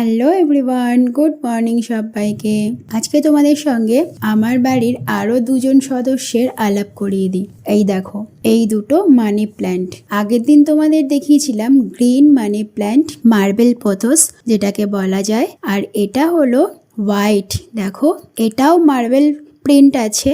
Hello everyone, good morning সবাইকে। আজকে তোমাদের সঙ্গে আমার বাড়ির আরো দুজন সদস্যের আলাপ করিয়ে দিই। এই দেখো, এই দুটো মানি প্ল্যান্ট। আগের দিন তোমাদের দেখিয়েছিলাম green money plant, marble pothos যেটাকে বলা যায়, আর এটা হলো হোয়াইট। দেখো, এটাও মার্বেল প্রিন্ট আছে,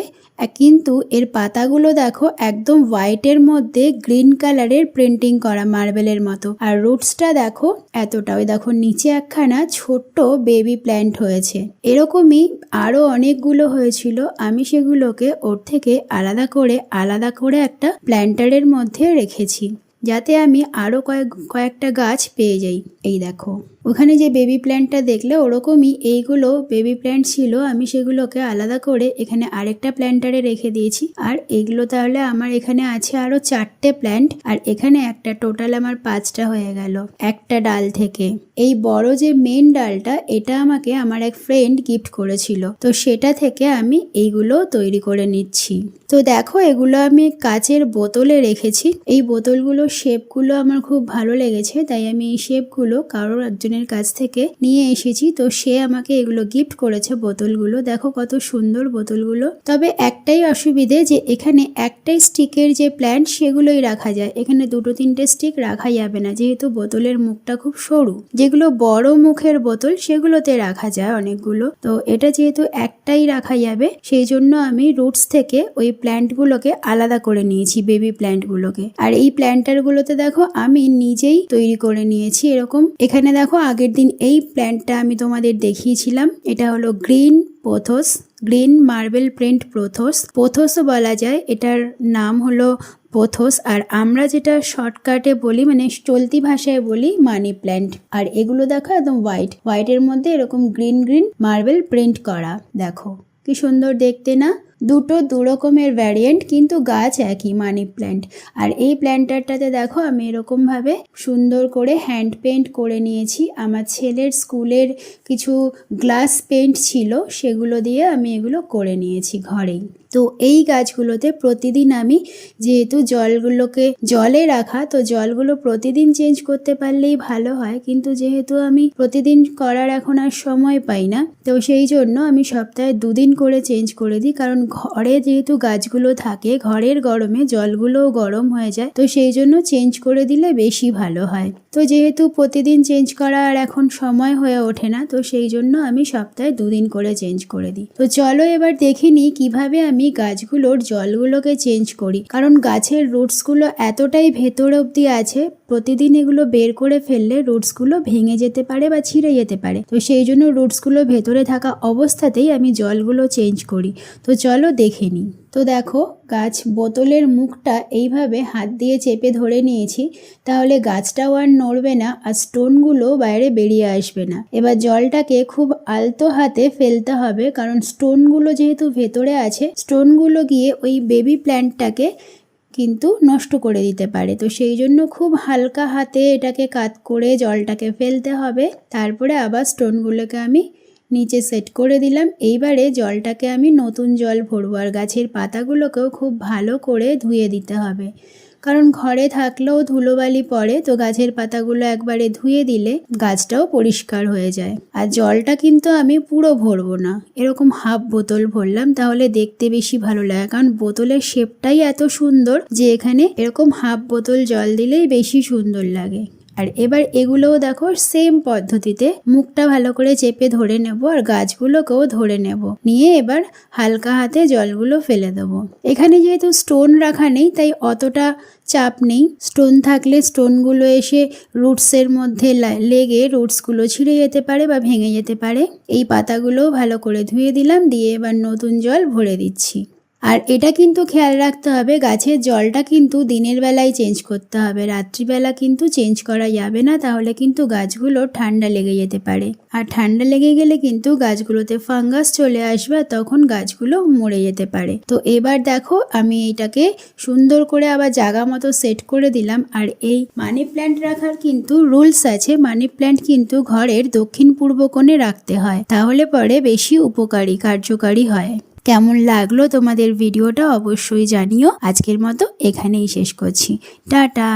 কিন্তু এর পাতাগুলো দেখো একদম হোয়াইটের মধ্যে গ্রিন কালারের প্রিন্টিং করা মার্বেলের মতো। আর রুটসটা দেখো এতটা, ওই দেখো নিচে একখানা ছোট্ট বেবি প্ল্যান্ট হয়েছে। এরকমই আরো অনেকগুলো হয়েছিল, আমি সেগুলোকে ওর থেকে আলাদা করে একটা প্ল্যান্টারের মধ্যে রেখেছি, যাতে আমি আরো কয়েকটা গাছ পেয়ে যাই। এই দেখো, ওখানে যে বেবি প্ল্যান্টটা দেখলে ওরকমই এইগুলো বেবি প্ল্যান্ট ছিল, আমি সেগুলোকে আলাদা করে এখানে আরেকটা প্ল্যান্টারে রেখে দিয়েছি। আর এগুলো তাহলে আমার এখানে আছে আরো 4টে প্ল্যান্ট, আর এখানে একটা, টোটাল আমার 5টা হয়ে গেল একটা ডাল থেকে। এই বড় যে মেন ডালটা, এটা আমাকে আমার এক ফ্রেন্ড গিফট করেছিল, তো সেটা থেকে আমি এইগুলো তৈরি করে নিচ্ছি। তো দেখো, এগুলো আমি কাচের বোতলে রেখেছি। এই বোতলগুলোর শেপগুলো আমার খুব ভালো লেগেছে, তাই আমি এই শেপগুলো কারোর একজনের কাছ থেকে নিয়ে এসেছি। তো সে আমাকে এগুলো গিফট করেছে বোতলগুলো। দেখো কত সুন্দর বোতলগুলো। তবে একটাই অসুবিধে, যে এখানে একটাই স্টিকের যে প্ল্যান্ট সেগুলোই রাখা যায়, এখানে 2-3টে স্টিক রাখা যাবে না, যেহেতু বোতলের মুখটা খুব সরু। যেগুলো বড় মুখের বোতল সেগুলোতে রাখা যায় অনেকগুলো, তো এটা যেহেতু একটাই রাখা যাবে, সেই জন্য আমি রুটস থেকে ওই প্ল্যান্টগুলোকে আলাদা করে নিয়েছি, বেবি প্ল্যান্টগুলোকে। আর এই প্ল্যান্টারগুলোতে দেখো আমি নিজেই তৈরি করে নিয়েছি এরকম। এখানে দেখো, আগের দিন এই প্ল্যান্টটা আমি তোমাদের দেখিয়েছিলাম, এটা হলো green pothos, green marble print পোথোসও বলা যায়, এটার নাম হলো পোথোস। আর আমরা যেটা শর্টকাটে বলি, মানে চলতি ভাষায় বলি, মানি প্ল্যান্ট। আর এগুলো দেখো একদম হোয়াইটের মধ্যে এরকম গ্রিন মার্বেল প্রিন্ট করা। দেখো কি সুন্দর দেখতে না? দুটো দু রকমের ভ্যারিয়েন্ট, কিন্তু গাছ একই, মানি প্ল্যান্ট। আর এই প্ল্যান্টারটাতে দেখো আমি এরকম ভাবে সুন্দর করে হ্যান্ড পেন্ট করে নিয়েছি। আমার ছেলের স্কুলের কিছু গ্লাস পেন্ট ছিল, সেগুলো দিয়ে আমি এগুলো করে নিয়েছি ঘরেই। তো এই গাছগুলোতে প্রতিদিন আমি, যেহেতু জলগুলোকে জলে রাখা, তো জলগুলো প্রতিদিন চেঞ্জ করতে পারলেই ভালো হয়, কিন্তু যেহেতু আমি প্রতিদিন করার এখন আর সময় পাই না, তো সেই জন্য আমি সপ্তাহে 2 দিন করে চেঞ্জ করে দিই। কারণ ঘরে যেহেতু গাছগুলো থাকে, ঘরের গরমে জলগুলোও গরম হয়ে যায়, তো সেই জন্য চেঞ্জ করে দিলে বেশি ভালো হয়। তো যেহেতু প্রতিদিন চেঞ্জ করা আর এখন সময় হয়ে ওঠে না, তো সেই জন্য আমি সপ্তাহে 2 দিন করে চেঞ্জ করে দিই। তো চলো এবার দেখে নিই কিভাবে আমি গাছগুলোর জলগুলোকে চেঞ্জ করি। কারণ গাছের রুটসগুলো এতটাই ভেতর অব্দি আছে, প্রতিদিন এগুলো বের করে ফেললে রুটসগুলো ভেঙে যেতে পারে বা ছিঁড়ে যেতে পারে, তো সেই জন্য রুটসগুলো ভেতরে থাকা অবস্থাতেই আমি জলগুলো চেঞ্জ করি। তো চলো দেখে নিই। তো দেখো, গাছ বোতলের মুখটা এইভাবে হাত দিয়ে চেপে ধরে নিয়েছি, তাহলে গাছটাও আর নড়বে না, আর স্টোনগুলো বাইরে বেরিয়ে আসবে না। এবার জলটাকে খুব আলতো হাতে ফেলতে হবে, কারণ স্টোনগুলো যেহেতু ভেতরে আছে, স্টোনগুলো গিয়ে ওই বেবি প্ল্যান্টটাকে কিন্তু নষ্ট করে দিতে পারে। তো সেই জন্য খুব হালকা হাতে এটাকে কাত করে জলটাকে ফেলতে হবে। তারপরে আবার স্টোনগুলোকে আমি নিচে সেট করে দিলাম। এইবারে জলটাকে আমি নতুন জল ভরবো, আর গাছের পাতাগুলোকেও খুব ভালো করে ধুয়ে দিতে হবে, কারণ ঘরে থাকলেও ধুলোবালি পড়ে, তো গাছের পাতাগুলো একবারে ধুয়ে দিলে গাছটাও পরিষ্কার হয়ে যায়। আর জলটা কিন্তু আমি পুরো ভরবো না, এরকম হাফ বোতল ভরলাম, তাহলে দেখতে বেশি ভালো লাগে। কারণ বোতলের শেপটাই এত সুন্দর যে এখানে এরকম হাফ বোতল জল দিলেই বেশি সুন্দর লাগে। আর এবার এগুলোও দেখো সেম পদ্ধতিতে মুখটা ভালো করে চেপে ধরে নেব, আর গাছগুলোকেও ধরে নেব, নিয়ে এবার হালকা হাতে জলগুলো ফেলে দেবো। এখানে যেহেতু স্টোন রাখা নেই, তাই অতটা চাপ নেই। স্টোন থাকলে স্টোনগুলো এসে রুটসের মধ্যে লেগে রুটসগুলো ছিঁড়ে যেতে পারে বা ভেঙে যেতে পারে। এই পাতাগুলোও ভালো করে ধুয়ে দিলাম, দিয়ে এবার নতুন জল ভরে দিচ্ছি। আর এটা কিন্তু খেয়াল রাখতে হবে, গাছের জলটা কিন্তু দিনের বেলায় চেঞ্জ করতে হবে, রাত্রিবেলা কিন্তু চেঞ্জ করা যাবে না, তাহলে কিন্তু গাছগুলো ঠান্ডা লেগে যেতে পারে। আর ঠান্ডা লেগে গেলে কিন্তু গাছগুলোতে ফাঙ্গাস চলে আসবে, তখন গাছগুলো মরে যেতে পারে। তো এবার দেখো, আমি এইটাকে সুন্দর করে আবার জায়গা মতো সেট করে দিলাম। আর এই মানি প্ল্যান্ট রাখার কিন্তু রুলস আছে, মানি প্ল্যান্ট কিন্তু ঘরের দক্ষিণ পূর্ব কোণে রাখতে হয়, তাহলে পরে বেশি কার্যকারী হয়। কেমন লাগলো তোমাদের ভিডিওটা অবশ্যই জানিও। আজকের মতো এখানেই শেষ করছি। টাটা।